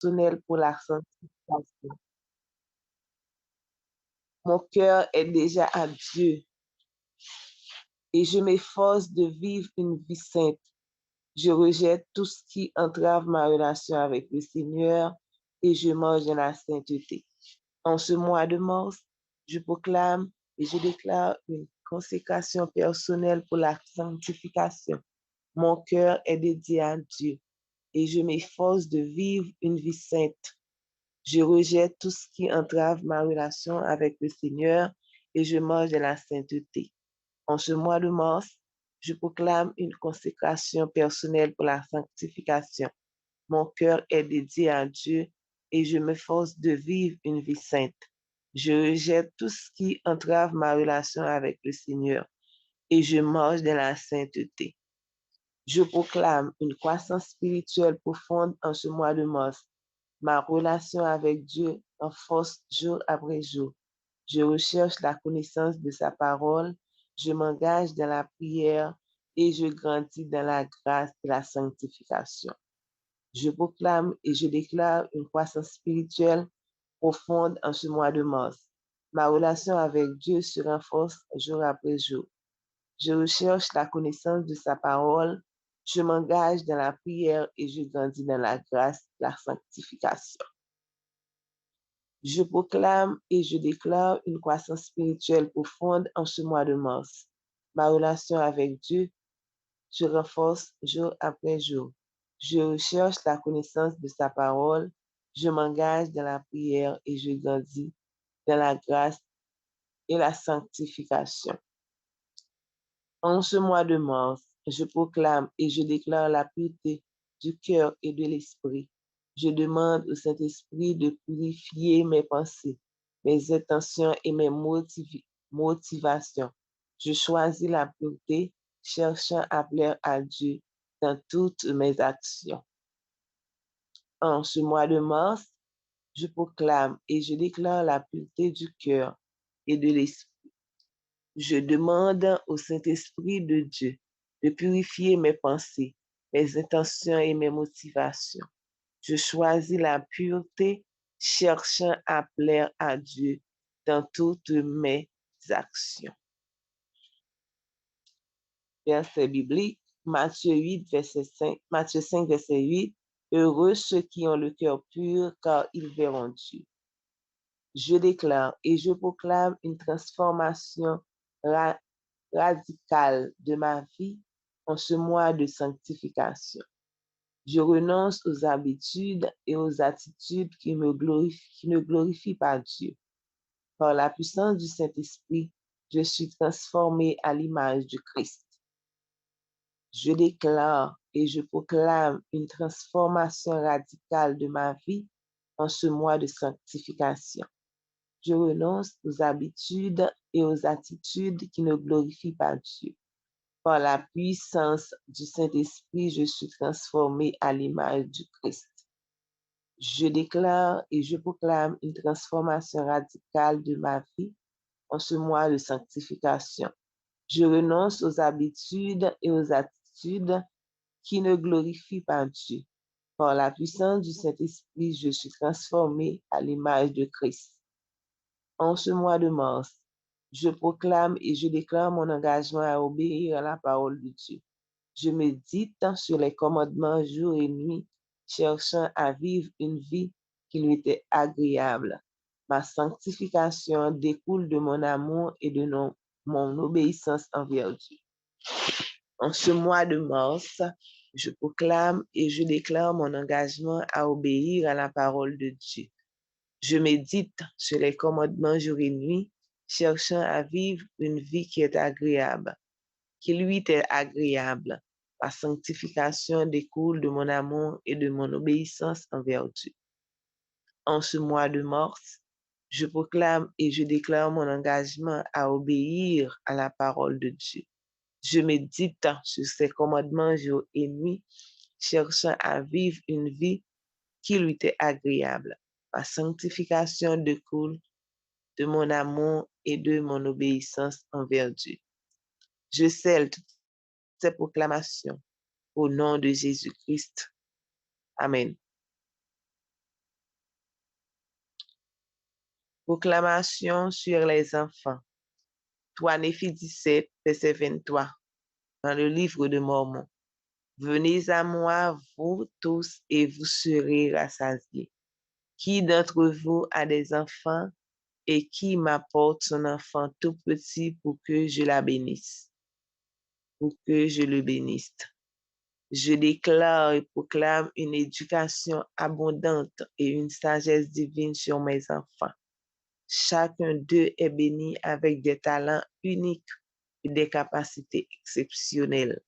personnelle pour la sanctification. Mon cœur est déjà à Dieu et je m'efforce de vivre une vie sainte. Je rejette tout ce qui entrave ma relation avec le Seigneur et je marche dans la sainteté. En ce mois de mars, je proclame et je déclare une consécration personnelle pour la sanctification. Mon cœur est dédié à Dieu et je m'efforce de vivre une vie sainte. Je rejette tout ce qui entrave ma relation avec le Seigneur et je marche dans la sainteté. En ce mois de mars, je proclame une consécration personnelle pour la sanctification. Mon cœur est dédié à Dieu et je m'efforce de vivre une vie sainte. Je rejette tout ce qui entrave ma relation avec le Seigneur et je marche dans la sainteté. Je proclame une croissance spirituelle profonde en ce mois de mars. Ma relation avec Dieu renforce jour après jour. Je recherche la connaissance de sa parole, je m'engage dans la prière et je grandis dans la grâce de la sanctification. Je proclame et je déclare une croissance spirituelle profonde en ce mois de mars. Ma relation avec Dieu se renforce jour après jour. Je recherche la connaissance de sa parole, je m'engage dans la prière et je grandis dans la grâce de la sanctification. Je proclame et je déclare une croissance spirituelle profonde en ce mois de mars. Ma relation avec Dieu se renforce jour après jour. Je recherche la connaissance de sa parole, je m'engage dans la prière et je grandis dans la grâce et la sanctification. En ce mois de mars, je proclame et je déclare la pureté du cœur et de l'esprit. Je demande au Saint-Esprit de purifier mes pensées, mes intentions et mes motivations. Je choisis la pureté, cherchant à plaire à Dieu dans toutes mes actions. En ce mois de mars, je proclame et je déclare la pureté du cœur et de l'esprit. Je demande au Saint-Esprit de Dieu de purifier mes pensées, mes intentions et mes motivations. Je choisis la pureté, cherchant à plaire à Dieu dans toutes mes actions. Verset biblique, Matthieu 8, verset 5, Matthieu 5, verset 8. Heureux ceux qui ont le cœur pur, car ils verront Dieu. Je déclare et je proclame une transformation radicale de ma vie en ce mois de sanctification. Je renonce aux habitudes et aux attitudes qui ne glorifient pas Dieu. Par la puissance du Saint-Esprit, je suis transformé à l'image du Christ. Je déclare et je proclame une transformation radicale de ma vie en ce mois de sanctification. Je renonce aux habitudes et aux attitudes qui ne glorifient pas Dieu. Par la puissance du Saint-Esprit, je suis transformé à l'image du Christ. Je déclare et je proclame une transformation radicale de ma vie en ce mois de sanctification. Je renonce aux habitudes et aux attitudes qui ne glorifient pas Dieu. Par la puissance du Saint-Esprit, je suis transformé à l'image de Christ. En ce mois de mars, je proclame et je déclare mon engagement à obéir à la parole de Dieu. Je médite sur les commandements jour et nuit, cherchant à vivre une vie qui lui était agréable. Ma sanctification découle de mon amour et de mon obéissance envers Dieu. En ce mois de mars, je proclame et je déclare mon engagement à obéir à la parole de Dieu. Je médite sur les commandements jour et nuit, cherchant à vivre une vie qui est agréable, qui lui est agréable. Ma sanctification découle de mon amour et de mon obéissance envers Dieu. En ce mois de mars, je proclame et je déclare mon engagement à obéir à la parole de Dieu. Je médite sur ses commandements jour et nuit, cherchant à vivre une vie qui lui est agréable. Ma sanctification découle de mon amour et de mon obéissance envers Dieu. Je scelle toutes ces proclamations au nom de Jésus-Christ. Amen. Proclamation sur les enfants. 3 Néphie 17, verset 23, dans le livre de Mormon. Venez à moi, vous tous, et vous serez rassasiés. Qui d'entre vous a des enfants et qui m'apporte son enfant tout petit pour que je la bénisse, pour que je le bénisse? Je déclare et proclame une éducation abondante et une sagesse divine sur mes enfants. Chacun d'eux est béni avec des talents uniques et des capacités exceptionnelles.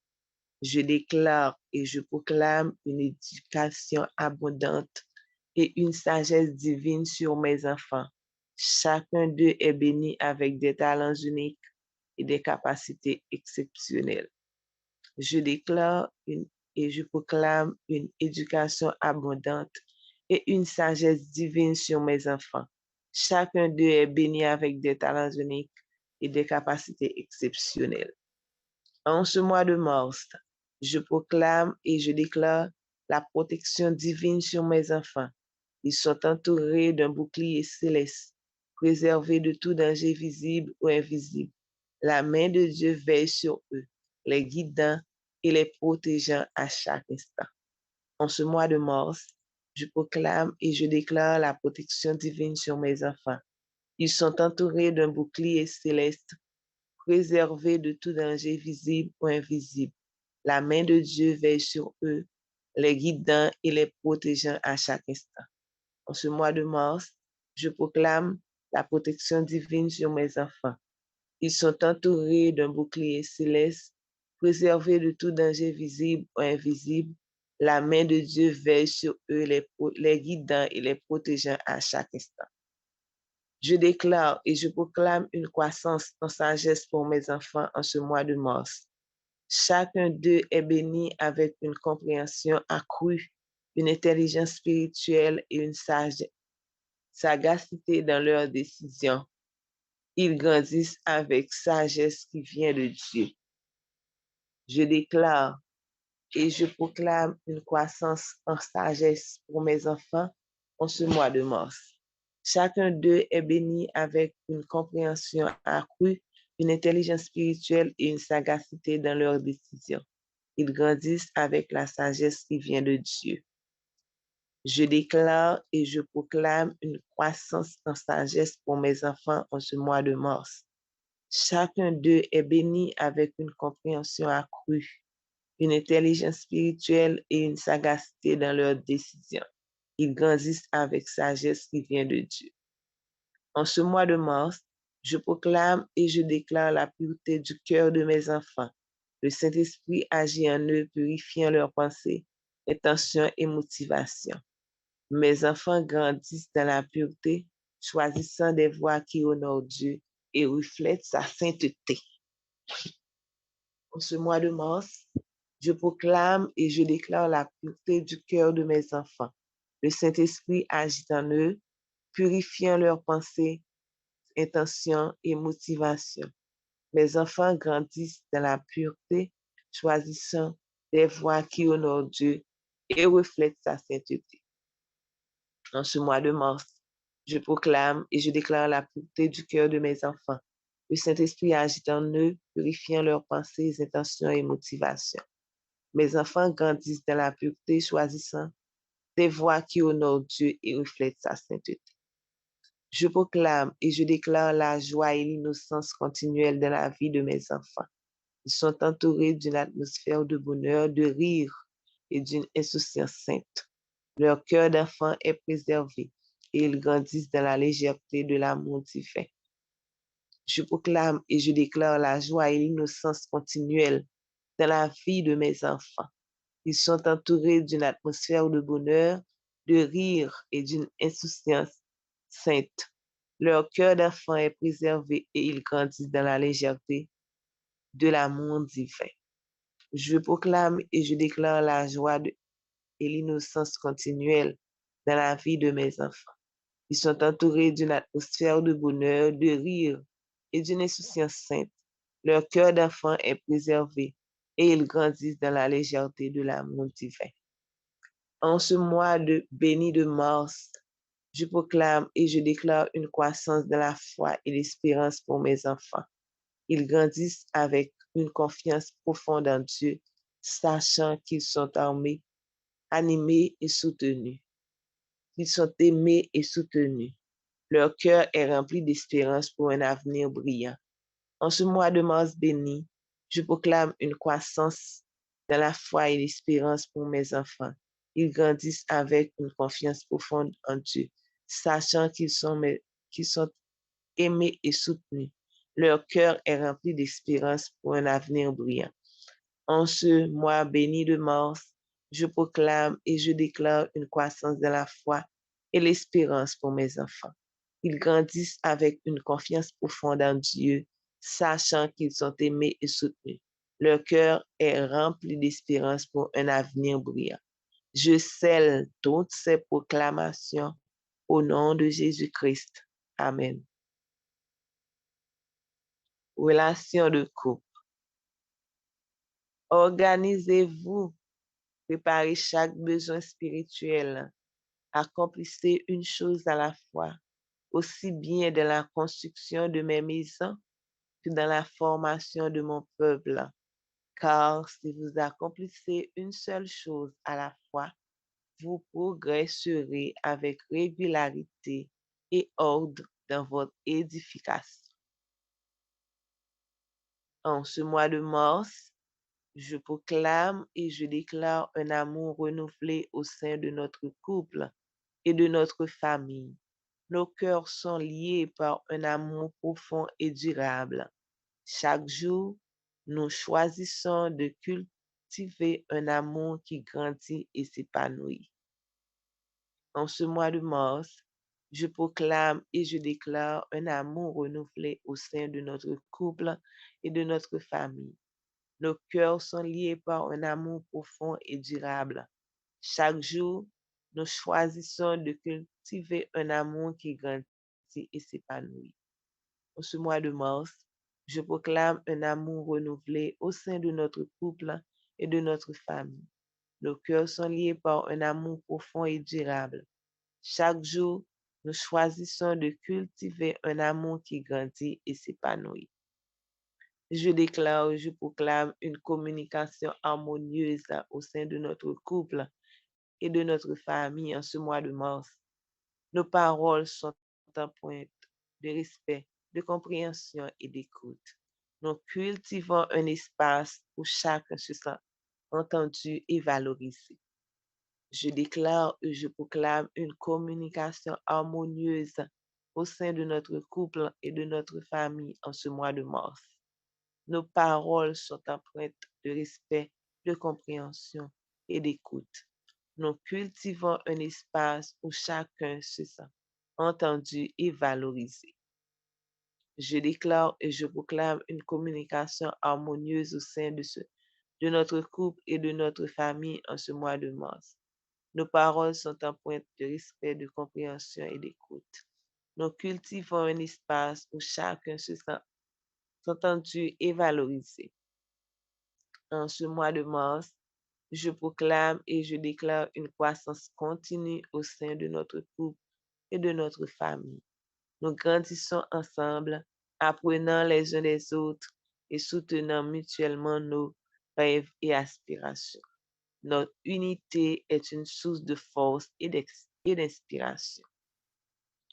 Je déclare et je proclame une éducation abondante et une sagesse divine sur mes enfants. Chacun d'eux est béni avec des talents uniques et des capacités exceptionnelles. Je déclare et je proclame une éducation abondante et une sagesse divine sur mes enfants. Chacun d'eux est béni avec des talents uniques et des capacités exceptionnelles. En ce mois de mars, je proclame et je déclare la protection divine sur mes enfants. Ils sont entourés d'un bouclier céleste, préservés de tout danger visible ou invisible. La main de Dieu veille sur eux, les guidant et les protégeant à chaque instant. En ce mois de mars, je proclame et je déclare la protection divine sur mes enfants. Ils sont entourés d'un bouclier céleste, préservés de tout danger visible ou invisible. La main de Dieu veille sur eux, les guidant et les protégeant à chaque instant. En ce mois de mars, je proclame la protection divine sur mes enfants. Ils sont entourés d'un bouclier céleste, préservés de tout danger visible ou invisible. La main de Dieu veille sur eux, les guidant et les protégeant à chaque instant. Je déclare et je proclame une croissance en sagesse pour mes enfants en ce mois de mars. Chacun d'eux est béni avec une compréhension accrue, une intelligence spirituelle et une sagacité dans leurs décisions. Ils grandissent avec sagesse qui vient de Dieu. Je déclare et je proclame une croissance en sagesse pour mes enfants en ce mois de mars. Chacun d'eux est béni avec une compréhension accrue, une intelligence spirituelle et une sagacité dans leurs décisions. Ils grandissent avec la sagesse qui vient de Dieu. Je déclare et je proclame une croissance en sagesse pour mes enfants en ce mois de mars. Chacun d'eux est béni avec une compréhension accrue, une intelligence spirituelle et une sagacité dans leurs décisions. Ils grandissent avec sagesse qui vient de Dieu. En ce mois de mars, je proclame et je déclare la pureté du cœur de mes enfants. Le Saint-Esprit agit en eux, purifiant leurs pensées, intentions et motivations. Mes enfants grandissent dans la pureté, choisissant des voies qui honorent Dieu et reflètent sa sainteté. En ce mois de mars, je proclame et je déclare la pureté du cœur de mes enfants. Le Saint-Esprit agit en eux, purifiant leurs pensées, intentions et motivations. Mes enfants grandissent dans la pureté, choisissant des voies qui honorent Dieu et reflètent sa sainteté. En ce mois de mars, je proclame et je déclare la pureté du cœur de mes enfants. Le Saint-Esprit agit en eux, purifiant leurs pensées, intentions et motivations. Mes enfants grandissent dans la pureté, choisissant des voies qui honorent Dieu et reflètent sa sainteté. Je proclame et je déclare la joie et l'innocence continuelle dans la vie de mes enfants. Ils sont entourés d'une atmosphère de bonheur, de rire et d'une insouciance sainte. Leur cœur d'enfant est préservé et ils grandissent dans la légèreté de l'amour divin. Je proclame et je déclare la joie et l'innocence continuelle dans la vie de mes enfants. Ils sont entourés d'une atmosphère de bonheur, de rire et d'une insouciance sainte. Leur cœur d'enfant est préservé et ils grandissent dans la légèreté de l'amour divin. Je proclame et je déclare la joie et l'innocence continuelle dans la vie de mes enfants. Ils sont entourés d'une atmosphère de bonheur, de rire et d'une insouciance sainte. Leur cœur d'enfant est préservé et ils grandissent dans la légèreté de l'amour divin. En ce mois béni de mars, Je proclame et je déclare une croissance de la foi et l'espérance pour mes enfants. Ils grandissent avec une confiance profonde en Dieu, sachant qu'ils sont armés, animés et soutenus. Ils sont aimés et soutenus. Leur cœur est rempli d'espérance pour un avenir brillant. En ce mois de mars béni, je proclame une croissance dans la foi et l'espérance pour mes enfants. Ils grandissent avec une confiance profonde en Dieu, sachant qu'ils sont aimés et soutenus. Leur cœur est rempli d'espérance pour un avenir brillant. En ce mois béni de mars, je proclame et je déclare une croissance de la foi et l'espérance pour mes enfants. Ils grandissent avec une confiance profonde en Dieu, sachant qu'ils sont aimés et soutenus. Leur cœur est rempli d'espérance pour un avenir brillant. Je scelle toutes ces proclamations au nom de Jésus-Christ. Amen. Relation de couple. Organisez-vous, préparez chaque besoin spirituel, accomplissez une chose à la fois, aussi bien dans la construction de mes maisons que dans la formation de mon peuple. Car si vous accomplissez une seule chose à la fois, vous progresserez avec régularité et ordre dans votre édification. En ce mois de mars, je proclame et je déclare un amour renouvelé au sein de notre couple et de notre famille. Nos cœurs sont liés par un amour profond et durable. Chaque jour, nous choisissons de cultiver un amour qui grandit et s'épanouit. En ce mois de mars, je proclame et je déclare un amour renouvelé au sein de notre couple et de notre famille. Nos cœurs sont liés par un amour profond et durable. Chaque jour, nous choisissons de cultiver un amour qui grandit et s'épanouit. En ce mois de mars, je proclame un amour renouvelé au sein de notre couple et de notre famille. Nos cœurs sont liés par un amour profond et durable. Chaque jour, nous choisissons de cultiver un amour qui grandit et s'épanouit. Je déclare, je proclame une communication harmonieuse au sein de notre couple et de notre famille en ce mois de mars. Nos paroles sont en pointe de respect, de compréhension et d'écoute. Nous cultivons un espace où chacun se sent entendu et valorisé. Je déclare et je proclame une communication harmonieuse au sein de notre couple et de notre famille en ce mois de mars. Nos paroles sont empreintes de respect, de compréhension et d'écoute. Nous cultivons un espace où chacun se sent entendu et valorisé. Je déclare et je proclame une communication harmonieuse au sein de notre couple et de notre famille en ce mois de mars. Nos paroles sont empreintes de respect, de compréhension et d'écoute. Nous cultivons un espace où chacun se sent entendu et valorisé. En ce mois de mars, je proclame et je déclare une croissance continue au sein de notre couple et de notre famille. Nous grandissons ensemble, apprenant les uns des autres et soutenant mutuellement nos rêves et aspirations. Notre unité est une source de force et d'inspiration.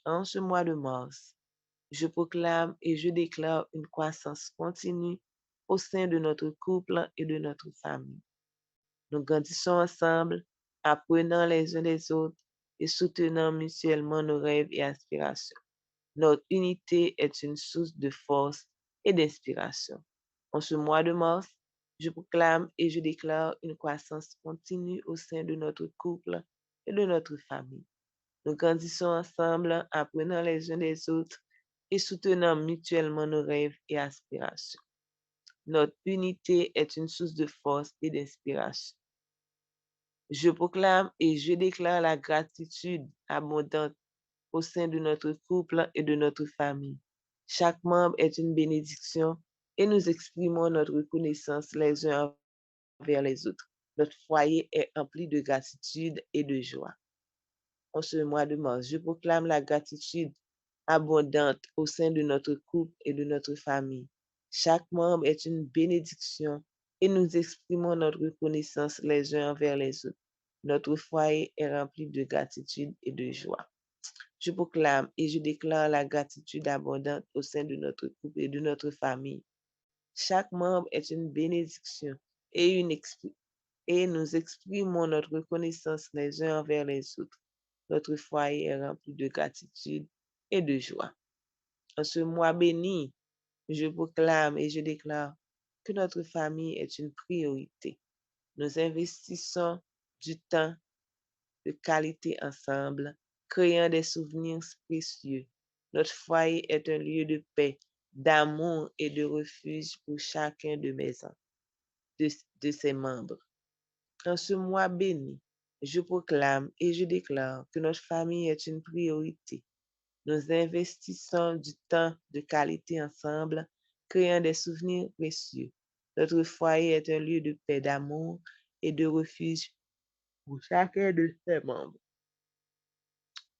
En ce mois de mars, je proclame et je déclare une croissance continue au sein de notre couple et de notre famille. Nous grandissons ensemble, apprenant les uns des autres et soutenant mutuellement nos rêves et aspirations. Notre unité est une source de force et d'inspiration. En ce mois de mars, je proclame et je déclare une croissance continue au sein de notre couple et de notre famille. Nous grandissons ensemble, apprenant les uns des autres et soutenant mutuellement nos rêves et aspirations. Notre unité est une source de force et d'inspiration. Je proclame et je déclare la gratitude abondante au sein de notre couple et de notre famille. Chaque membre est une bénédiction et nous exprimons notre reconnaissance les uns envers les autres. Notre foyer est rempli de gratitude et de joie. En ce mois de mars, je proclame la gratitude abondante au sein de notre couple et de notre famille. Chaque membre est une bénédiction et nous exprimons notre reconnaissance les uns envers les autres. Notre foyer est rempli de gratitude et de joie. Je proclame et je déclare la gratitude abondante au sein de notre couple et de notre famille. Chaque membre est une bénédiction et, et nous exprimons notre reconnaissance les uns envers les autres. Notre foyer est rempli de gratitude et de joie. En ce mois béni, je proclame et je déclare que notre famille est une priorité. Nous investissons du temps de qualité ensemble, créant des souvenirs précieux. Notre foyer est un lieu de paix, d'amour et de refuge pour chacun de ses membres. En ce mois béni, je proclame et je déclare que notre famille est une priorité. Nous investissons du temps de qualité ensemble, créant des souvenirs précieux. Notre foyer est un lieu de paix, d'amour et de refuge pour chacun de ses membres.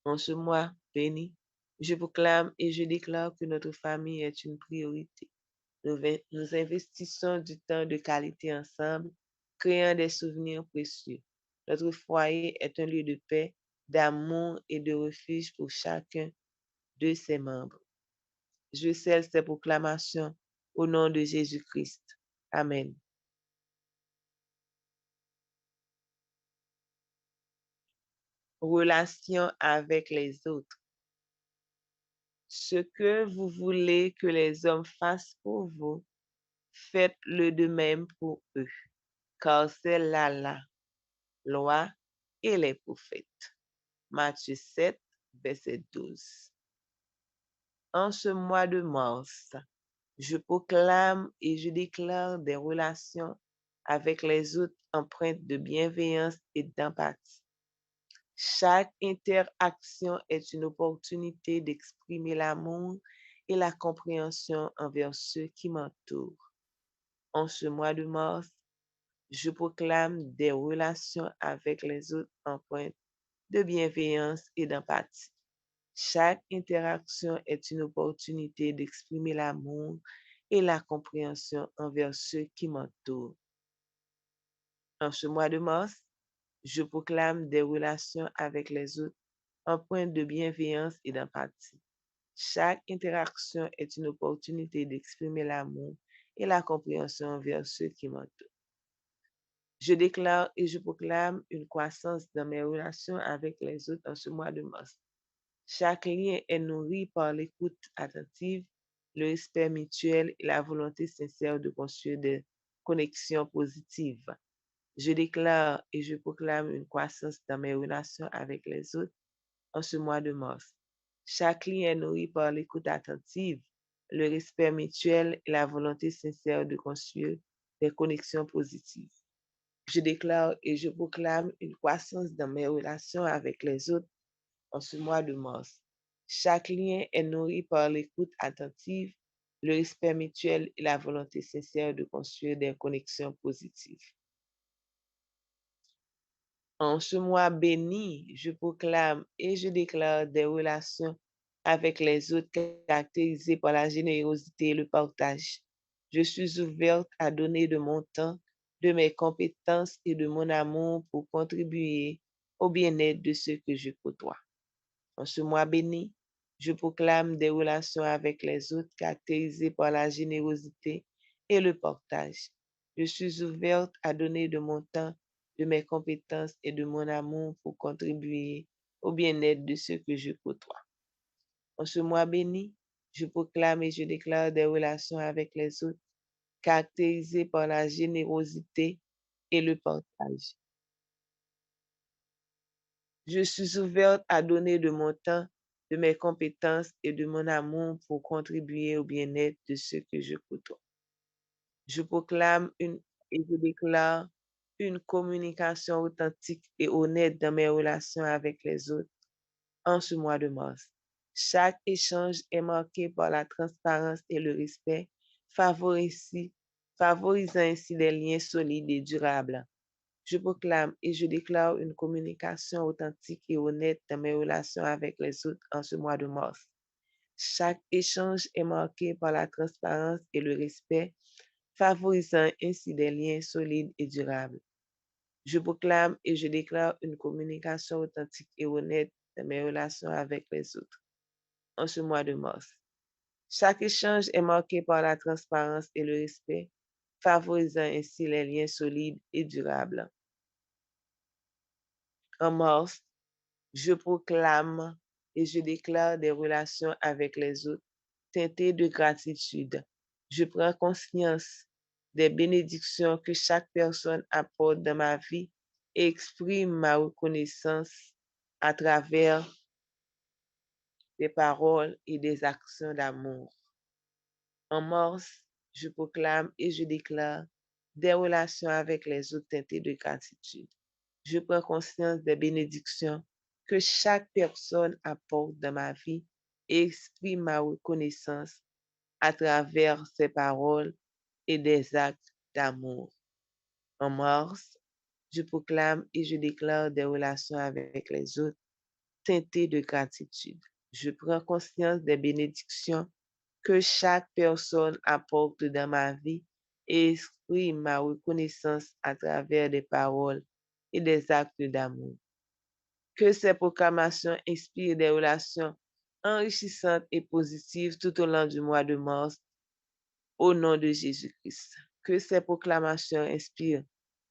En ce mois béni, je proclame et je déclare que notre famille est une priorité. Nous investissons du temps de qualité ensemble, créant des souvenirs précieux. Notre foyer est un lieu de paix, d'amour et de refuge pour chacun de ses membres. Je scelle ces proclamations au nom de Jésus-Christ. Amen. Relation avec les autres. Ce que vous voulez que les hommes fassent pour vous, faites-le de même pour eux, car c'est là la loi et les prophètes. Matthieu 7, verset 12. En ce mois de mars, je proclame et je déclare des relations avec les autres empreintes de bienveillance et d'empathie. Chaque interaction est une opportunité d'exprimer l'amour et la compréhension envers ceux qui m'entourent. En ce mois de mars, je proclame des relations avec les autres empreintes de bienveillance et d'empathie. Chaque interaction est une opportunité d'exprimer l'amour et la compréhension envers ceux qui m'entourent. En ce mois de mars, je proclame des relations avec les autres empreintes de bienveillance et d'empathie. Chaque interaction est une opportunité d'exprimer l'amour et la compréhension envers ceux qui m'entourent. Je déclare et je proclame une croissance dans mes relations avec les autres en ce mois de mars. Chaque lien est nourri par l'écoute attentive, le respect mutuel et la volonté sincère de construire des connexions positives. Je déclare et je proclame une croissance dans mes relations avec les autres en ce mois de mars. Chaque lien est nourri par l'écoute attentive, le respect mutuel et la volonté sincère de construire des connexions positives. Je déclare et je proclame une croissance dans mes relations avec les autres en ce mois de mars. Chaque lien est nourri par l'écoute attentive, le respect mutuel et la volonté sincère de construire des connexions positives. En ce mois béni, je proclame et je déclare des relations avec les autres caractérisées par la générosité et le partage. Je suis ouverte à donner de mon temps, de mes compétences et de mon amour pour contribuer au bien-être de ceux que je côtoie. En ce mois béni, je proclame des relations avec les autres caractérisées par la générosité et le partage. Je suis ouverte à donner de mon temps, de mes compétences et de mon amour pour contribuer au bien-être de ceux que je côtoie. En ce mois béni, je proclame et je déclare des relations avec les autres caractérisées par la générosité et le partage. Je suis ouverte à donner de mon temps, de mes compétences et de mon amour pour contribuer au bien-être de ceux que je côtoie. Je proclame et je déclare une communication authentique et honnête dans mes relations avec les autres en ce mois de mars. Chaque échange est marqué par la transparence et le respect, favorisant ainsi des liens solides et durables. Je proclame et je déclare une communication authentique et honnête dans mes relations avec les autres en ce mois de mars. Chaque échange est marqué par la transparence et le respect, favorisant ainsi des liens solides et durables. Je proclame et je déclare une communication authentique et honnête dans mes relations avec les autres en ce mois de mars. Chaque échange est marqué par la transparence et le respect, favorisant ainsi les liens solides et durables. En mars, je proclame et je déclare des relations avec les autres teintées de gratitude. Je prends conscience des bénédictions que chaque personne apporte dans ma vie et exprime ma reconnaissance à travers des paroles et des actions d'amour. En mars, je proclame et je déclare des relations avec les autres teintées de gratitude. Je prends conscience des bénédictions que chaque personne apporte dans ma vie et exprime ma reconnaissance à travers ses paroles et des actes d'amour. En mars, je proclame et je déclare des relations avec les autres teintées de gratitude. Je prends conscience des bénédictions que chaque personne apporte dans ma vie et exprime ma reconnaissance à travers des paroles et des actes d'amour. Que ces proclamations inspirent des relations enrichissantes et positives tout au long du mois de mars, au nom de Jésus-Christ. Que ces proclamations inspirent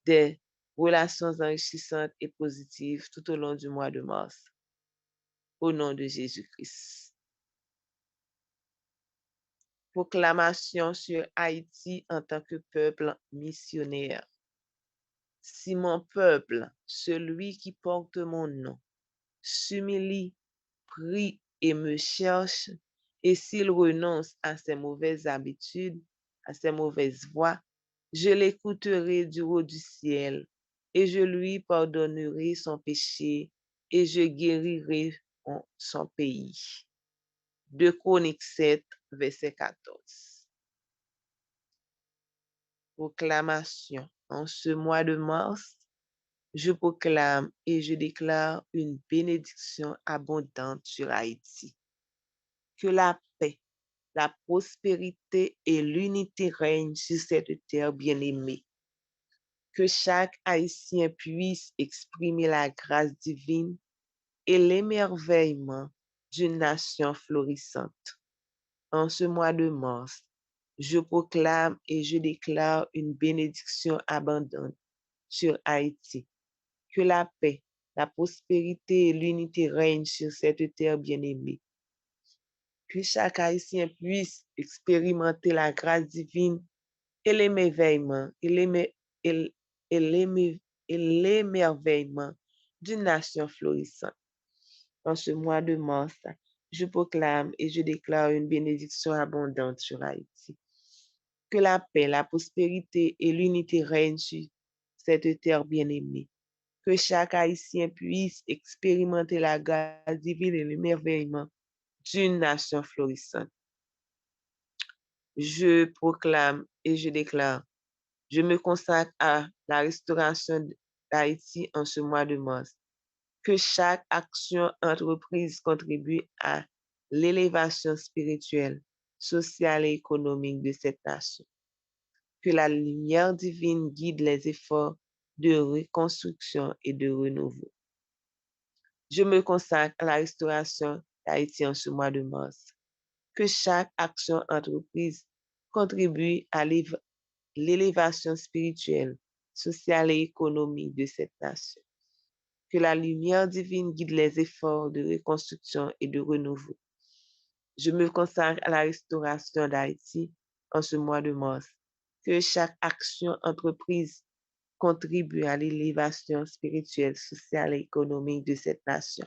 des relations enrichissantes et positives tout au long du mois de mars, au nom de Jésus-Christ. Proclamation sur Haïti en tant que peuple missionnaire. Si mon peuple, celui qui porte mon nom, s'humilie, prie et me cherche, et s'il renonce à ses mauvaises habitudes, à ses mauvaises voies, je l'écouterai du haut du ciel, et je lui pardonnerai son péché, et je guérirai son pays. 2 Chroniques 7, verset 14. Proclamation. En ce mois de mars, je proclame et je déclare une bénédiction abondante sur Haïti. Que la paix, la prospérité et l'unité règnent sur cette terre bien-aimée. Que chaque Haïtien puisse exprimer la grâce divine et l'émerveillement d'une nation florissante. En ce mois de mars, je proclame et je déclare une bénédiction abondante sur Haïti. Que la paix, la prospérité et l'unité règnent sur cette terre bien-aimée. Que chaque Haïtien puisse expérimenter la grâce divine et l'émerveillement d'une nation florissante. En ce mois de mars, je proclame et je déclare une bénédiction abondante sur Haïti. Que la paix, la prospérité et l'unité règnent sur cette terre bien-aimée. Que chaque Haïtien puisse expérimenter la grâce divine et l'émerveillement d'une nation florissante. Je proclame et je déclare, je me consacre à la restauration d'Haïti en ce mois de mars. Que chaque action entreprise contribue à l'élévation spirituelle, sociale et économique de cette nation. Que la lumière divine guide les efforts de reconstruction et de renouveau. Je me consacre à la restauration d'Haïti en ce mois de mars. Que chaque action entreprise contribue à l'élévation spirituelle, sociale et économique de cette nation. Que la lumière divine guide les efforts de reconstruction et de renouveau. Je me consacre à la restauration d'Haïti en ce mois de mars. Que chaque action entreprise contribue à l'élévation spirituelle, sociale et économique de cette nation.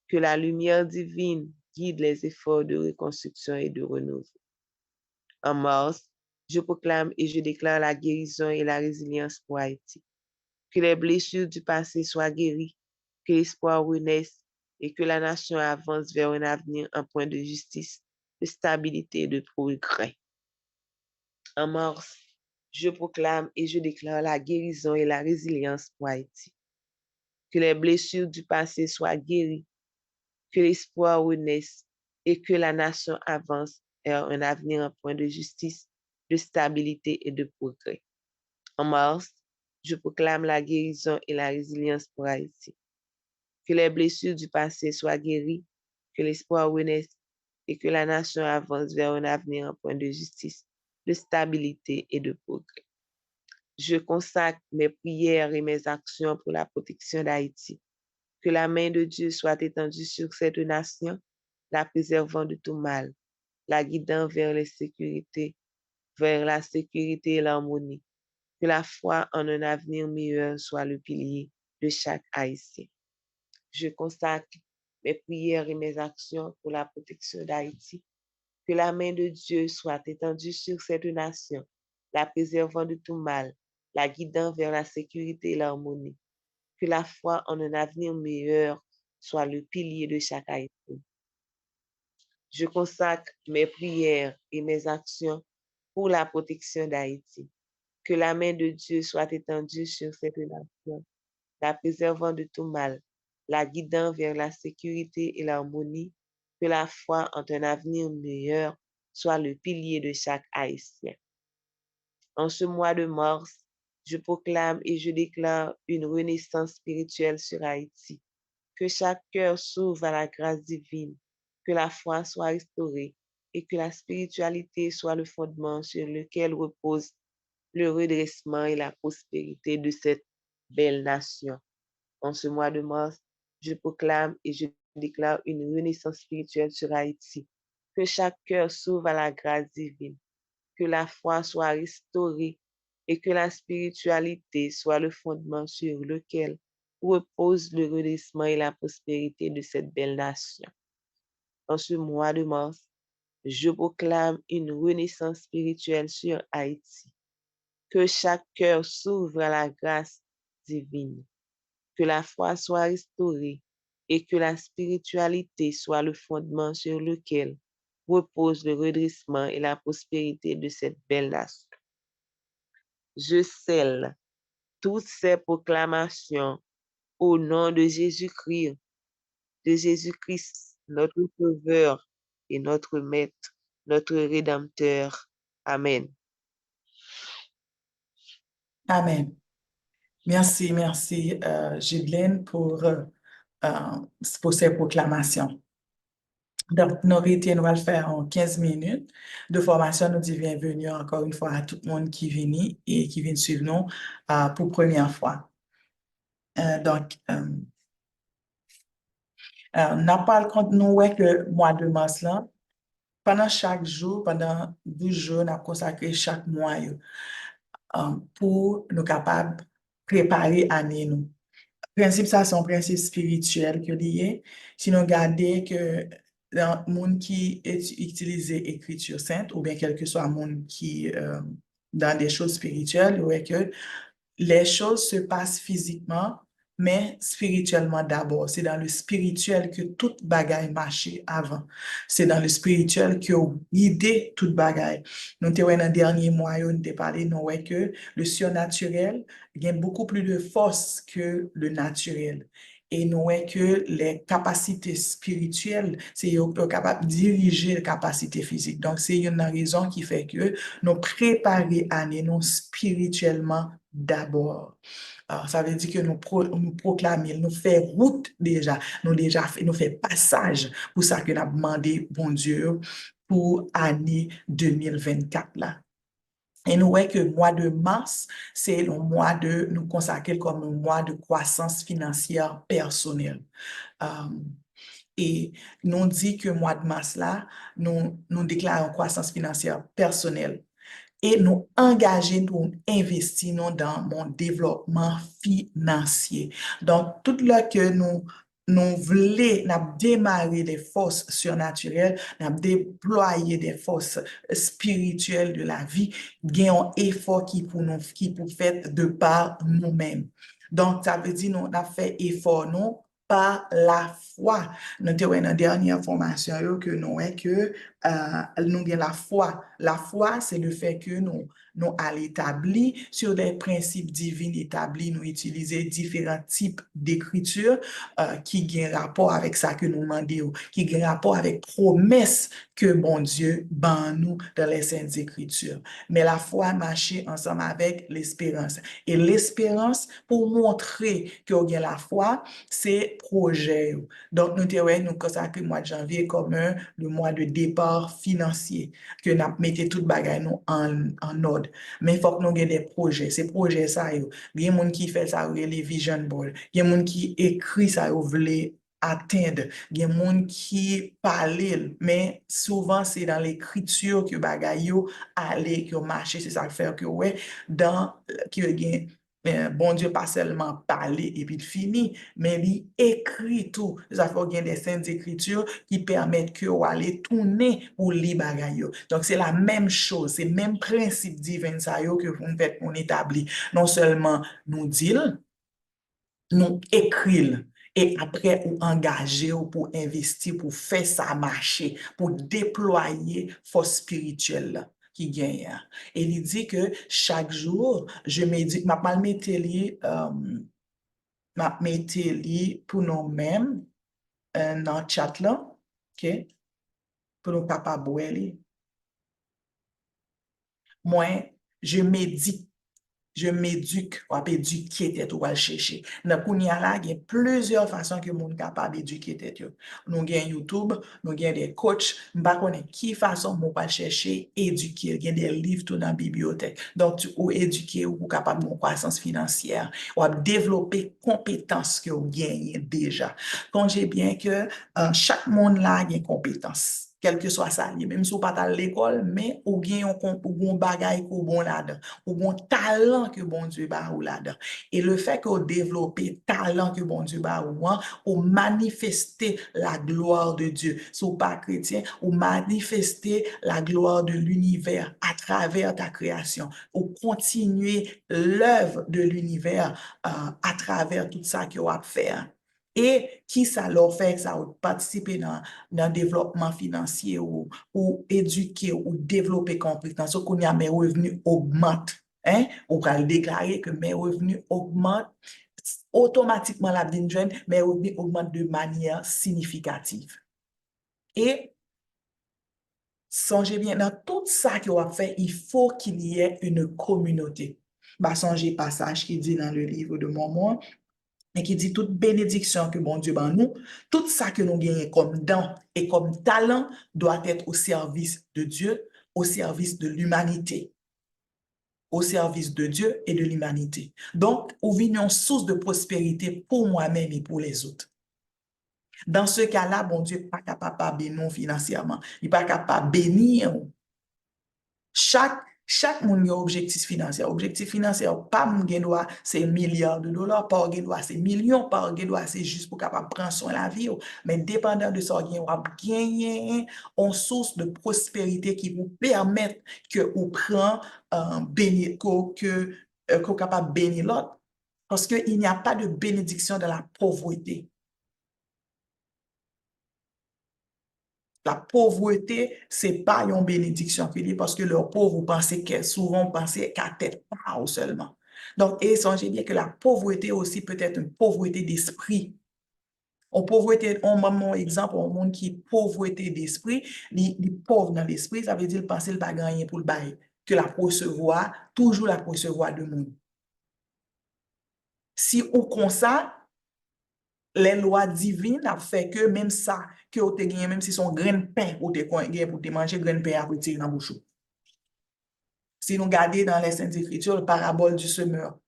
Que la lumière divine guide les efforts de reconstruction et de renouveau. En mars, je proclame et je déclare la guérison et la résilience pour Haïti. Que les blessures du passé soient guéries, que l'espoir renaisse et que la nation avance vers un avenir en point de justice, de stabilité et de progrès. En mars, Je proclame et je déclare la guérison et la résilience pour Haïti. Que les blessures du passé soient guéries, que l'espoir renaisse et que la nation avance vers un avenir en point de justice, de stabilité et de progrès. En mars, je proclame la guérison et la résilience pour Haïti. Que les blessures du passé soient guéries, que l'espoir renaisse et que la nation avance vers un avenir en point de justice, de stabilité et de progrès. Je consacre mes prières et mes actions pour la protection d'Haïti. Que la main de Dieu soit étendue sur cette nation, la préservant de tout mal, la guidant vers la sécurité et l'harmonie. Que la foi en un avenir meilleur soit le pilier de chaque Haïtien. Je consacre mes prières et mes actions pour la protection d'Haïti. Que la main de Dieu soit étendue sur cette nation, la préservant de tout mal, la guidant vers la sécurité et l'harmonie. Que la foi en un avenir meilleur soit le pilier de chaque Haïtien. Je consacre mes prières et mes actions pour la protection d'Haïti. Que la main de Dieu soit étendue sur cette nation, la préservant de tout mal, la guidant vers la sécurité et l'harmonie. Que la foi en un avenir meilleur soit le pilier de chaque Haïtien. En ce mois de mars, je proclame et je déclare une renaissance spirituelle sur Haïti. Que chaque cœur s'ouvre à la grâce divine, que la foi soit restaurée et que la spiritualité soit le fondement sur lequel repose le redressement et la prospérité de cette belle nation. En ce mois de mars, je proclame et je déclare une renaissance spirituelle sur Haïti. Que chaque cœur s'ouvre à la grâce divine, que la foi soit restaurée et que la spiritualité soit le fondement sur lequel repose le redressement et la prospérité de cette belle nation. En ce mois de mars, je proclame une renaissance spirituelle sur Haïti. Que chaque cœur s'ouvre à la grâce divine, que la foi soit restaurée et que la spiritualité soit le fondement sur lequel repose le redressement et la prospérité de cette belle nation. Je scelle toutes ces proclamations au nom de Jésus-Christ, notre Sauveur et notre Maître, notre Rédempteur. Amen. Amen. Merci, merci, Ghislaine, pour ces proclamations. Donc, nous allons le faire en 15 minutes de formation. Nous disons bienvenue encore une fois à tout le monde qui vient et qui vient suivre nous pour la première fois. Donc, n'a pas le compte, nous, ouais, que le mois de mars, là, pendant chaque jour, pendant 12 jours, nous avons consacré chaque mois pour nous capables de préparer l'année. Nous. Principe, ça, c'est un principe spirituel que lié. Si nous regardons que dans le monde qui utilise l'écriture sainte, ou bien quel que soit le monde qui dans des choses spirituelles, ouais, que les choses se passent physiquement, mais spirituellement d'abord. C'est dans le spirituel que toute bagaille marchait avant. C'est dans le spirituel que guidé toute bagaille. Nous avons dans le dernier mois, nous avons parlé que le surnaturel a beaucoup plus de force que le naturel. Et nous voyons que les capacités spirituelles, c'est capable de diriger les capacités physiques. Donc, c'est une raison qui fait que nous préparons l'année nous spirituellement d'abord. Ça veut dire que nous proclamons, nous faisons route déjà, nous faisons passage pour ça que nous avons demandé, bon Dieu, pour l'année 2024 là. Et nous voyons que le mois de mars, c'est le mois de nous consacrer comme un mois de croissance financière personnelle. Et nous dit que le mois de mars là, nous déclarons croissance financière personnelle. Et nous engager pour investir dans mon développement financier. Donc, tout le que nous voulons démarrer des forces surnaturelles, nous déployer des forces spirituelles de la vie, gagnons effort qui pour faire de par nous-mêmes. Donc, ça veut dire nous avons fait effort, nous, par la foi. Nous avons une dernière formation que nous avons que nous avons la foi. La foi, c'est le fait que nous allons établir sur des principes divins établis, nous utiliser différents types d'écriture qui ont rapport avec ça que nous demandons, qui ont rapport avec promesses que bon Dieu ban nous dans les Saintes Écritures. Mais la foi marche ensemble avec l'espérance. Et l'espérance, pour montrer qu'on a la foi, c'est projet. Donc, nous consacrons le mois de janvier comme le mois de départ financier, que nous mettons tout bagage nous en ordre. Mais il faut que nous ayons des projets. Ces projets, ça, il y a des gens qui font ça, les vision board. Il y a des gens qui écrivent ça, vous voulez atteindre. Il y a des gens qui parlent, mais souvent, c'est dans l'écriture que bagay yo aller, que marcher, c'est ça que fait que ouais, dans, bon Dieu, pas seulement parler et puis fini, mais il écrit tout. Ça fait qu'il y a des saintes écritures qui permettent que vous allez tourner pour les bagailles. Donc, c'est la même chose, c'est le même principe divin ça yo que vous faites pour établir. Non seulement nous dire, nous écrire. Et après, ou engager ou pour investir, pour faire ça marcher, pour déployer force spirituelle qui gagne. Et il dit que chaque jour, je médite, m'a pas mettre pour nous-mêmes dans le chat là, ok, pour nous papa boire. Moi, je médite. Je m'éduque, ou ap éduquer tête ou al chercher. Dans kounya la, il y a plusieurs façons que moun capable d'éduquer tête yo. Nous avons YouTube, nous avons des coachs, m'pa connaît qui façon moun pa chercher éduquer, il y a des livres tout dans la bibliothèque. Donc ou éduquer ou capable de croissance financière, ou ap développer compétences que vous gagnez déjà. Quand j'ai bien que chaque monde là a une compétence. Quel que soit ça, même si vous pas à l'école, mais ou gagne un bon bagay ou bon là-dedans, ou bon talent que bon Dieu ba ou là-dedans. Et le fait que vous développez talent que bon Dieu ba ou manifester la gloire de Dieu. Si vous pas chrétien, ou manifester la gloire de l'univers à travers ta création, ou continuer l'œuvre de l'univers à travers tout ça que vous avez fait. Et qui ça leur fait ça ou participer dans le développement financier ou éduquer ou développer compétences, qu'on y a mes revenus augmentent, hein, ou qu'à déclarer que mes revenus augmentent, automatiquement la jeune, mes revenus augmentent de manière significative. Et songez bien, dans tout ça que vous fait, il faut qu'il y ait une communauté. Bah, songez passage qui dit dans le livre de Mormon, et qui dit toute bénédiction que bon Dieu ban nous, tout ça que nous gagnons comme don et comme talent doit être au service de Dieu, au service de l'humanité. Au service de Dieu et de l'humanité. Donc, ou une source de prospérité pour moi-même et pour les autres. Dans ce cas-là, bon Dieu n'est pas capable de bénir financièrement. Il n'est pas capable de bénir. Chaque monde a un objectif financier. Objectif financier, pas mon droit, c'est milliards de dollars, pas mon droit, c'est millions, pas mon droit, c'est juste pour capable prendre soin de la vie. Mais dépendant de ça, on va gagner une source de prospérité qui vous permet que vous prend que capable bénir l'autre. Parce qu'il n'y a pas de bénédiction dans la pauvreté. La pauvreté, c'est pas une bénédiction parce que leurs pauvres pensent souvent pensent qu'à tête pas seulement. Donc, et songez bien que la pauvreté aussi peut être une pauvreté d'esprit. En pauvreté, mon exemple, un monde qui pauvreté d'esprit, il pauvre dans l'esprit, ça veut dire penser le pas gagner pour le bail, que la recevoir, toujours la recevoir de monde. Si ou comme ça, les lois divines ont fait que même ça, que vous avez gagné, même si son grain de pain, ou te gagné pour te manger grain de pain après tirer dans la bouche. Si nous regardons dans les Saintes Écritures, le parabole du semeur,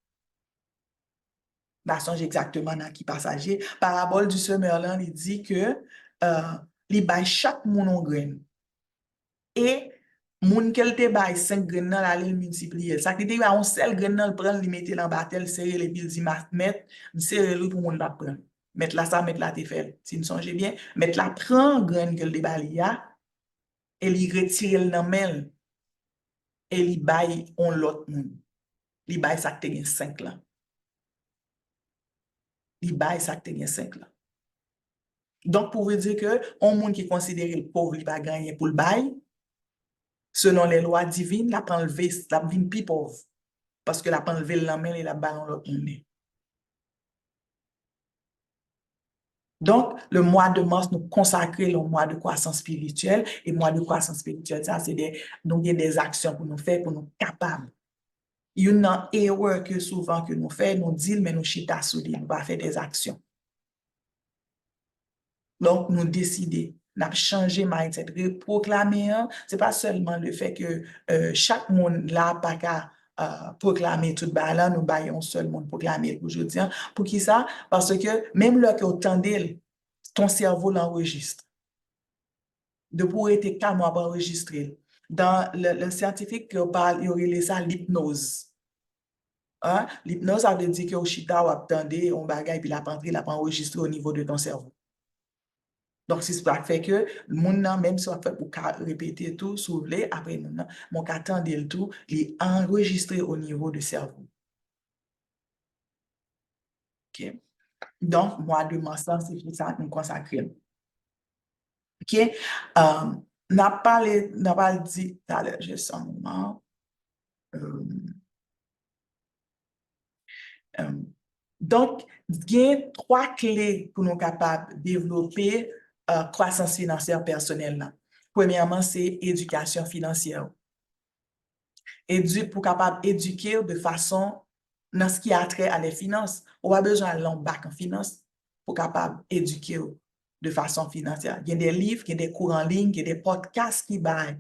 bah, songe exactement dans qui passager. Parabole du semeur, là, il dit que il baille chaque moun en grain. Et moun kel te baille 5 graines nan la le multiplier. Ça qui te ba on seul grain nan prend li mette dans batel serrer les pile di mettre serrer lui pour moun pas prendre. Mettre là ça mettre là te fait. Si nous songez bien, mettre là prend grain que le baille ya et li retire le nan mel et li baille on l'autre moun. Li baille ça te gen 5 là. Li baille ça te gen 5 là. Donc, pour vous dire que, un monde qui est considéré le pauvre, il va gagner pour le bail, selon les lois divines, la prend enlever, la vine plus pauvre. Parce que la prend enlever la main et la balle dans l'autre main. Donc, le mois de mars, nous consacrons le mois de croissance spirituelle. Et le mois de croissance spirituelle, ça, c'est donc, il y a des actions pour nous faire, pour nous capables. Il y a une erreur que souvent que nous faisons, nous disons, mais nous chita sous nous va faire des actions. Donc, nous décidons, nous avons changé mindset, proclamer, ce n'est pas seulement le fait que chaque monde là, pas qu'à proclamer tout bas là, nous baillons seul monde proclamer aujourd'hui. Pour qui ça? Parce que même là que autant d'elle, ton cerveau l'enregistre. De pour être calme, on va enregistrer. Dans le scientifique qui parle, il y aurait ça l'hypnose. Hein? L'hypnose, ça veut dire que au chita, ou attendez, on bagaille, puis la pentrée, la enregistré au niveau de ton cerveau. Donc, c'est ça fait que le monde, même si on fait pour répéter tout, soulever, après, mon attendre le tout, il est enregistré au niveau du cerveau. OK? Donc, mois de mars, c'est pour ça que nous consacrons. OK? N'a pas dit tout à l'heure, juste un moment. Donc, il y a 3 clés pour nous capables de développer croissance financière personnelle. Premièrement, c'est éducation financière. Pour capable d'éduquer de façon dans ce qui a trait à les finances. On a besoin d'un bac en finance pour capable d'éduquer de façon financière. Il y a des livres, il y a des cours en ligne, il y a des podcasts qui baillent.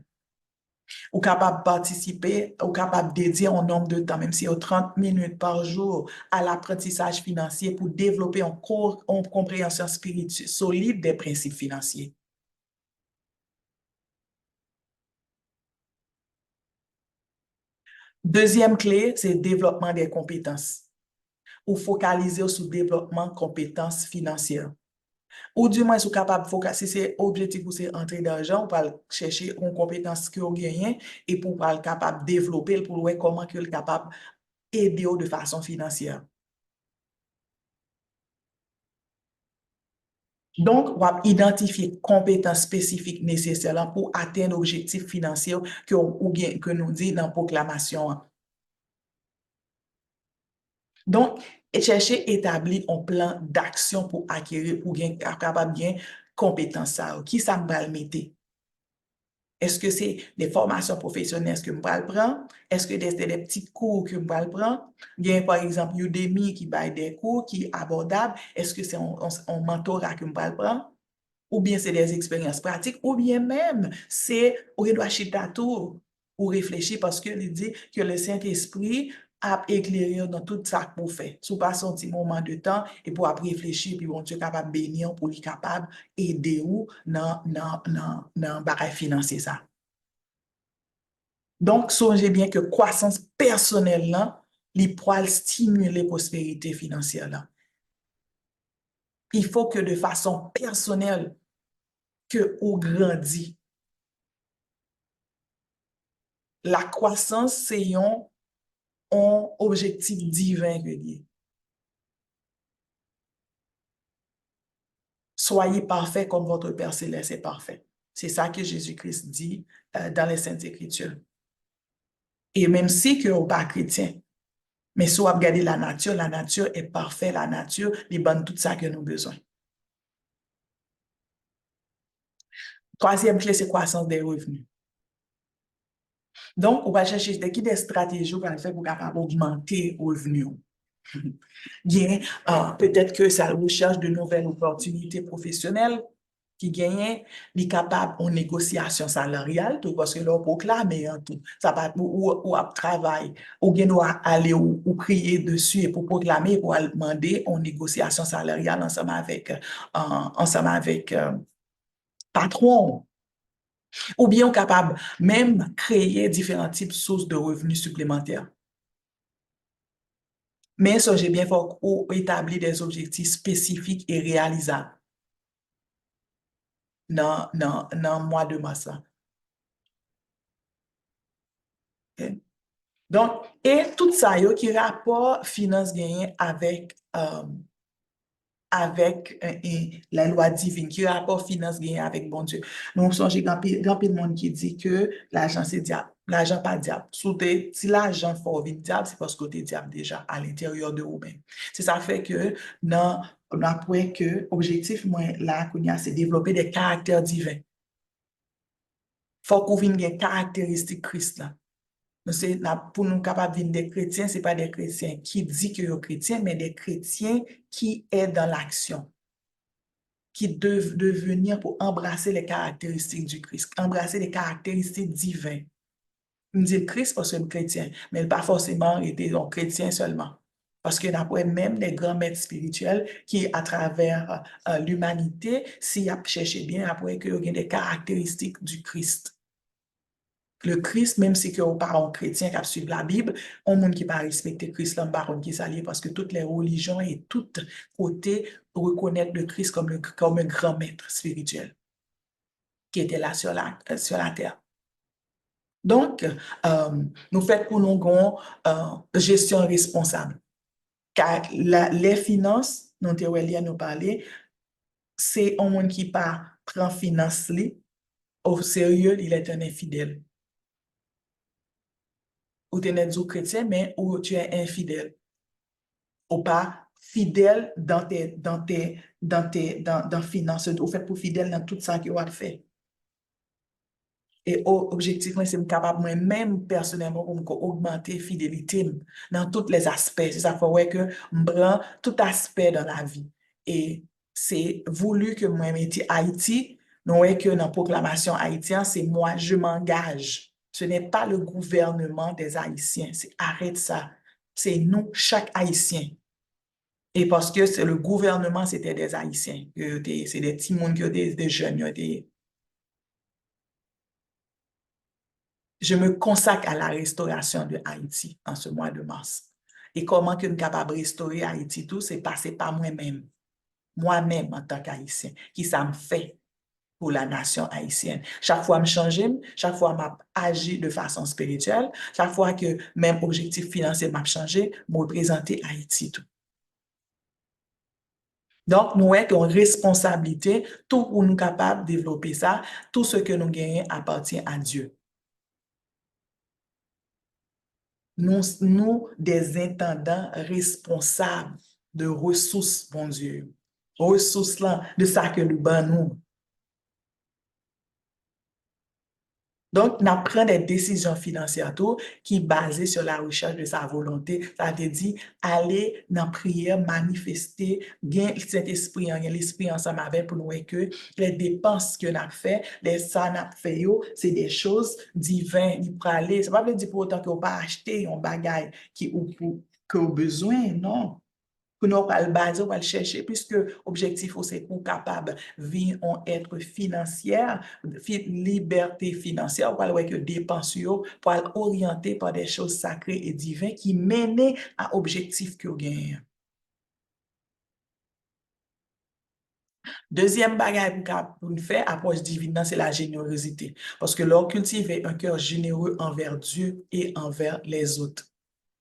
Ou capable de participer, ou capable de dédier un nombre de temps, même si c'est 30 minutes par jour, à l'apprentissage financier pour développer une compréhension spirituelle solide des principes financiers. Deuxième clé, c'est le développement des compétences. Ou focaliser sur le développement de compétences financières. Ou du moins, si vous capable si c'est objectif ou c'est entrée d'argent, on va chercher une compétence que vous gagnez et pour être capable de développer, pour voir comment vous êtes capable d'aider de façon financière. Donc, on va identifier compétences spécifiques nécessaires pour atteindre l'objectif financier que nous dit dans la proclamation. Donc, chercher à établir un plan d'action pour acquérir, pour être capable de gagner compétences. Qui ça va le mettre? Est-ce que c'est des formations professionnelles que je vais prendre? Est-ce que c'est des petits cours que je vais prendre? Il y a par exemple Udemy qui baille des cours qui sont abordables. Est-ce que c'est un mentorat que je vais prendre? Ou bien c'est des expériences pratiques, ou bien même c'est on doit acheter tout ou réfléchir parce que il dit que le Saint-Esprit a éclairé dans tout ça pour faire. Si vous passez un petit moment de temps et pour réfléchir, puis bon Dieu est capable de bénir, pour lui capable d'aider ou dans le bagage financier ça. Donc, songez bien que croissance personnelle là, il pourra stimuler la prospérité financière là. Il faut que de façon personnelle, que vous grandit. La croissance, c'est un objectif divin que dit. Soyez parfait comme votre Père céleste est parfait. C'est ça que Jésus-Christ dit dans les Saintes Écritures. Et même si que vous pas chrétien, mais si vous regardez la nature est parfaite, la nature lui donne tout ça que nous avons besoin. Troisième clé, c'est croissance des revenus. Donc, on va chercher des stratégies pour faire pour capable augmenter les revenus. Bien, peut-être que ça recherche de nouvelles opportunités professionnelles qui gagnent, les capables en négociation salariale, tout parce que leur proclamer tout, ça va ou à travail, ou bien doit aller ou crier dessus et pour proclamer, pour demander en négociation salariale ensemble avec patron. Ou bien capable même créer différents types de sources de revenus supplémentaires. Mais ça, j'ai bien fait pour établir des objectifs spécifiques et réalisables dans le mois de mars. Okay? Donc, et tout ça, qui rapport finance gagné avec avec la loi divine, qui rapport finance gain avec bon Dieu. Nous songez grand pile monde qui dit que l'argent c'est diable. L'argent pas diable. Si l'argent faut venir diable, c'est parce que t'es diable déjà à l'intérieur de vous-même. C'est ça fait que non, on apprend que objectif moi là c'est développer des caractères divins. Faut qu'on vienne des caractéristiques Christ là. Pour nous capables de des chrétiens, ce n'est pas des chrétiens qui disent que sont chrétiens, mais des chrétiens qui est dans l'action, qui doivent devenir pour embrasser les caractéristiques du Christ, embrasser les caractéristiques divines. On dit Christ parce que c'est chrétien, mais pas forcément été un chrétien seulement. Parce qu'il y a même des grands maîtres spirituels qui, à travers l'humanité, s'ils cherchent bien, après qu'il y a des caractéristiques du Christ. Le Christ, même si que aux parents chrétiens qui suivent la Bible, on monde qui pas respecter Christ, là, baron qui s'allie parce que toutes les religions et toutes côtés reconnaissent le Christ comme un grand maître spirituel qui était là sur la terre. Donc, nous faisons pour nous une gestion responsable. Car les finances, nous nous parler, c'est un monde qui pas prend finance au sérieux, il est un infidèle. Ou tu es du chrétien, mais ou tu es infidèle. Ou pas fidèle dans finances, ou fait pour fidèle dans tout ça que tu as fait. Et objectivement, c'est capable moi-même personnellement pour augmenter la fidélité dans tous les aspects. C'est ça fait que je prends tout aspect dans la vie. Et c'est voulu que moi, je Haïti, nous voyons que dans la proclamation haïtienne, c'est moi, je m'engage. Ce n'est pas le gouvernement des Haïtiens. Arrête ça. C'est nous, chaque Haïtien. Et parce que c'est le gouvernement, c'était des Haïtiens. C'est des petits monde, des jeunes. Je me consacre à la restauration de Haïti en ce mois de mars. Et comment que nous sommes capables de restaurer Haïti tout, c'est passé par moi-même en tant qu'Haïtien, qui ça me fait pour la nation haïtienne. Chaque fois, je change, chaque fois, je agis de façon spirituelle, chaque fois que même objectif financier m'a changé, je représenter Haïti tout. Donc, nous avons une responsabilité, tout pour nous capables de développer ça, tout ce que nous gagnons appartient à Dieu. Nous, des intendants responsables de ressources, bon Dieu. Ressources là, de ça que nous nous. Donc, nous prenons des décisions financières qui sont basées sur la recherche de sa volonté. Ça veut dire, aller dans la prière, manifester, gagner cet esprit, l'esprit ensemble avec pour nous que les dépenses que nous avons fait, les ça nous fait, c'est des choses divines. Ça ne pas dire pour autant qu'on ne pas acheter un bagage que vous avez besoin, non. Que nous allons le baser, on va le chercher, puisque l'objectif, c'est pour capable de vivre en être financière, liberté financière, pour que dépenses pour orienter par des choses sacrées et divines qui mènent à l'objectif que vous gagnez. Deuxième bagage pour nous faire, approche divine, c'est la générosité. Parce que l'on cultive un cœur généreux envers Dieu et envers les autres.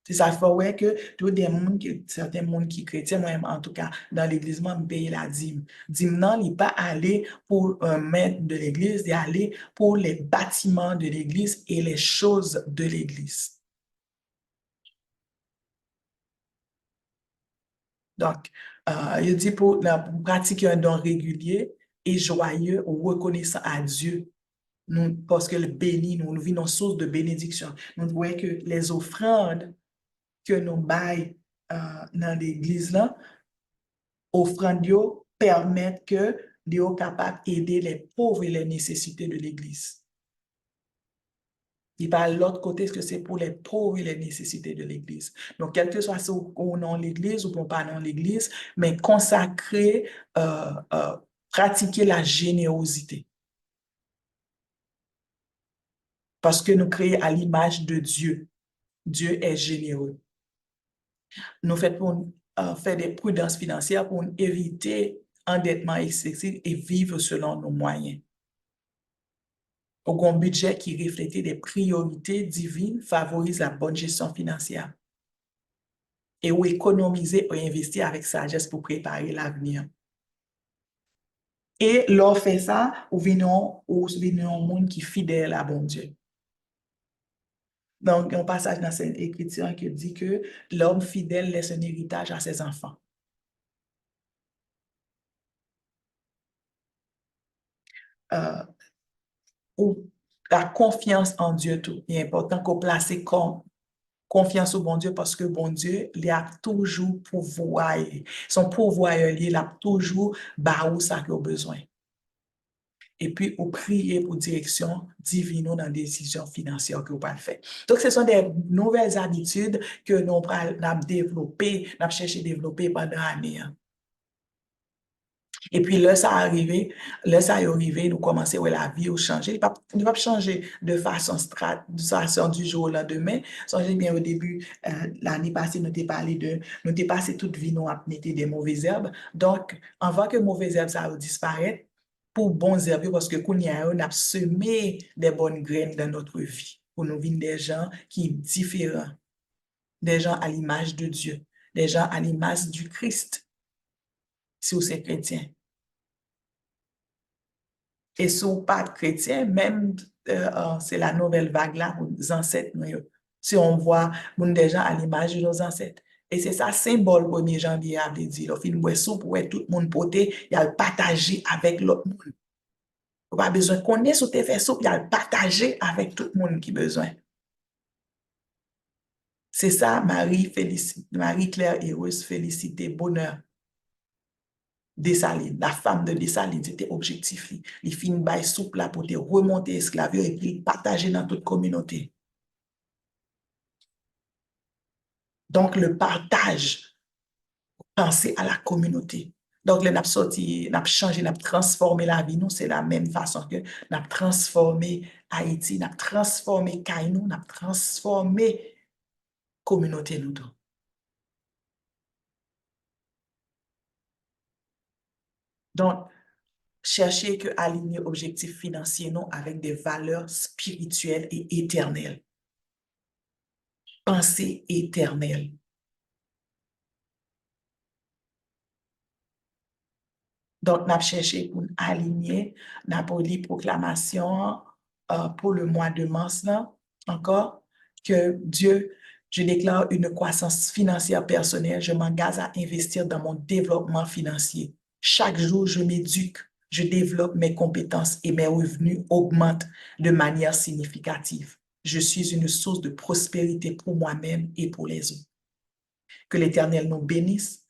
C'est ça, il faut que tous des monde certains monde qui chrétiens, moi en tout cas, dans l'église, moi, je paye la dîme. Dîme, non, il n'est pas aller pour un maître de l'église, il est aller pour les bâtiments de l'église et les choses de l'église. Donc, il dit pour pratiquer un don régulier et joyeux ou reconnaissant à Dieu. Nous, parce que le béni, nous vivons une source de bénédiction. Nous voyons que les offrandes que nous baillons dans l'église là, offrandes permettent que nous soyons capables d'aider les pauvres et les nécessités de l'église. Il parle de l'autre côté, ce que c'est pour les pauvres et les nécessités de l'église. Donc, quel que soit ce qu'on est dans l'église ou qu'on pas dans l'église, mais consacrer, pratiquer la générosité. Parce que nous créons à l'image de Dieu. Dieu est généreux. Nous faisons faire des prudences financières pour éviter endettement excessif et vivre selon nos moyens. Un budget qui reflète des priorités divines favorise la bonne gestion financière. et ou économiser ou investir avec sagesse pour préparer l'avenir. Et l'on fait ça, ou venons un monde qui est fidèle à bon Dieu. Donc, il y a un passage dans cette écriture qui dit que l'homme fidèle laisse un héritage à ses enfants. Ou la confiance en Dieu, tout. Il est important qu'on place confiance au bon Dieu parce que bon Dieu, il a toujours pourvoyé. Son pourvoyeur, il a toujours où ça qu'il a besoin. Et puis, ou prier pour direction divine dans les décisions financières que vous pas faire. Donc, ce sont des nouvelles habitudes que nous avons développées, nous avons cherché à développer pendant l'année. Et puis, là, ça est arrivé, nous commençons à la vie à changer. Il ne va pas changer de façon du jour au lendemain. Songez bien au début, l'année passée, nous avons passé toute vie, nous avons mis des mauvaises herbes. Donc, avant que mauvaises herbes ça disparaître, pour bons herbes, parce que qu'on y a, on a semé des bonnes graines dans notre vie. Pour nous vivre des gens qui sont différents, des gens à l'image de Dieu, des gens à l'image du Christ, si vous êtes chrétien. Et si vous pas chrétien, même c'est la nouvelle vague là, nos ancêtres, si on voit des gens à l'image de nos ancêtres. Et c'est ça, symbole 1er janvier, a dit, le film soupe, où tout le monde poté, il a le partagé avec l'autre monde. Vous pas besoin de connaître ou te faire soupe, il a le partagé avec tout le monde qui a besoin. C'est ça, Marie-Claire Heureuse Félicité, bonheur. Dessalines, la femme de Dessalines, c'était objectif. Il fit une baille souple là pour te remonter esclavage et puis partager dans toute communauté. Donc, le partage, penser à la communauté. Donc, nous avons sorti, nous avons changé, nous avons transformé la vie, nous, c'est la même façon que nous avons transformé Haïti, nous avons transformé Kainou, nous avons transformé la communauté. Nous. Donc, chercher que aligner objectifs financiers non, avec des valeurs spirituelles et éternelles. Pensée éternelle. Donc, nous avons cherché pour aligner, nous avons dit proclamation pour le mois de mars, là, encore, que Dieu, je déclare une croissance financière personnelle, je m'engage à investir dans mon développement financier. Chaque jour, je m'éduque, je développe mes compétences et mes revenus augmentent de manière significative. Je suis une source de prospérité pour moi-même et pour les autres. Que l'Éternel nous bénisse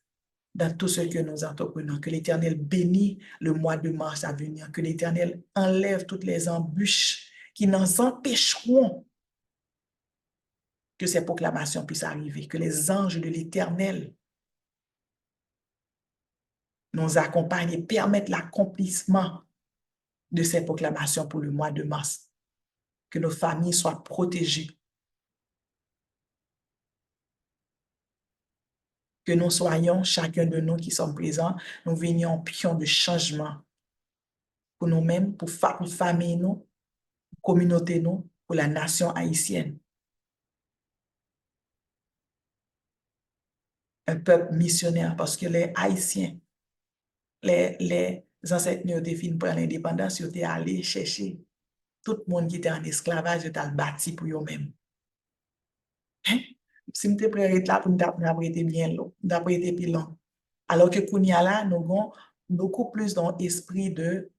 dans tout ce que nous entreprenons. Que l'Éternel bénisse le mois de mars à venir. Que l'Éternel enlève toutes les embûches qui nous empêcheront que ces proclamations puissent arriver. Que les anges de l'Éternel nous accompagnent et permettent l'accomplissement de ces proclamations pour le mois de mars. Que nos familles soient protégées. Que nous soyons, chacun de nous qui sommes présents, nous venions pions de changement pour nous-mêmes, pour famille, nous, communauté, nous, pour la nation haïtienne. Un peuple missionnaire parce que les Haïtiens, les ancêtres nous ont fini pour l'indépendance, ils ont allé chercher tout le monde qui était en esclavage, ils ont bâti pour eux-mêmes. Hein? Si nous sommes prêts là pour nous apprêter bien long, nous apprêter plus long. Alors que Kounia là, nous avons beaucoup plus dans l'esprit de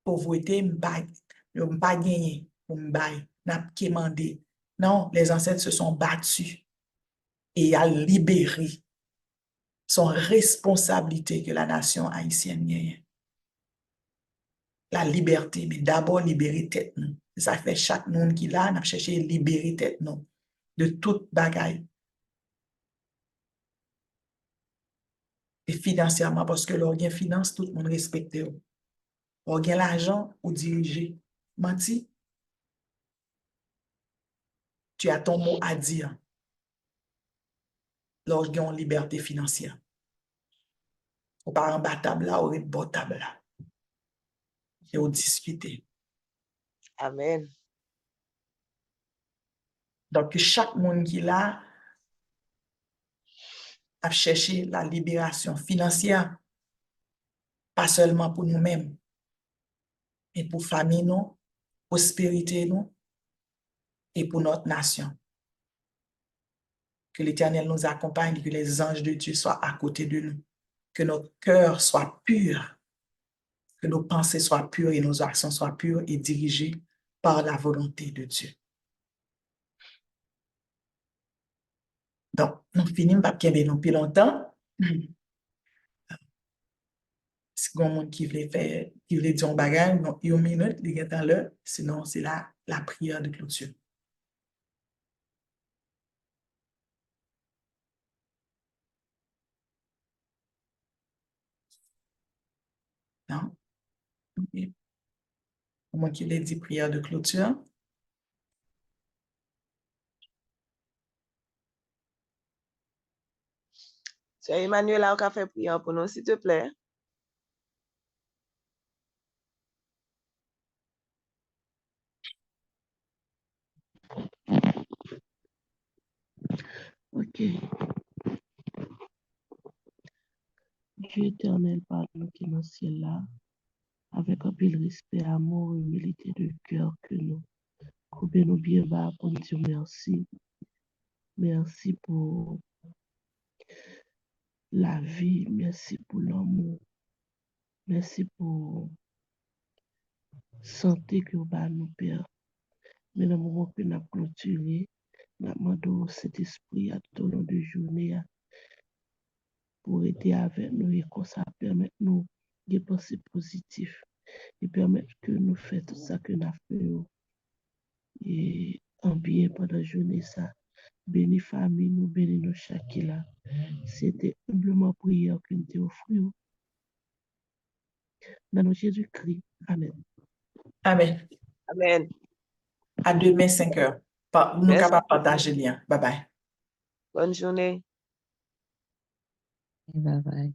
pauvreté, nous ne pas gagner pour nous demander. Non, les ancêtres se sont battus et ont libéré. Son responsabilité que la nation haïtienne gagne. La liberté, mais d'abord libérer tête nous. Ça fait chaque monde qui là, n'a cherché à libérer tête nous de toute bagaille. Et financièrement, parce que l'organe finance, tout le monde respecte. L'organe l'argent ou diriger. Menti, tu as ton mot à dire. L'organe liberté financière. Ou par en bas table là, ou en bas table là. Et on discuter. Amen. Donc, chaque monde qui là, à chercher la libération financière, pas seulement pour nous-mêmes, mais pour famille nous, prospérité nous, et pour notre nation. Que l'Éternel nous accompagne, que les anges de Dieu soient à côté de nous, que notre cœur soit pur, que nos pensées soient pures et nos actions soient pures et dirigées par la volonté de Dieu. Donc, nous finissons par qu'il nous plus longtemps. Si il y a quelqu'un qui veut dire un bagage, une minute, il est dans l'heure, sinon c'est la prière de clôture. Non? Okay. Au moins qu'il ait dit prière de clôture. Sœur Emmanuela, on a fait prière pour nous, s'il te plaît. Ok. Dieu éternel, par nous qui est dans le ciel là, avec un peu de respect, amour, humilité de cœur que nous. Coupez nous bien bas pour nous dire merci. Merci pour la vie, merci pour l'amour, merci pour la santé que vous avez nous, Père. Mais dans le moment que nous avons clôturé, nous demandons cet esprit à tout au long de la journée pour aider avec nous et que ça permette nous de penser positif et permettre que nous fassions tout ça que nous avons fait et en bien pendant la journée. Ça. Bénis famille, nous bénis nos chacun. C'était humblement prière que nous t'ai offert. Dans le Jésus-Christ. Amen. Amen. Amen. À demain, 5 heures. Nous Merci. capables de partager le lien. Bye bye. Bonne journée. Bye bye.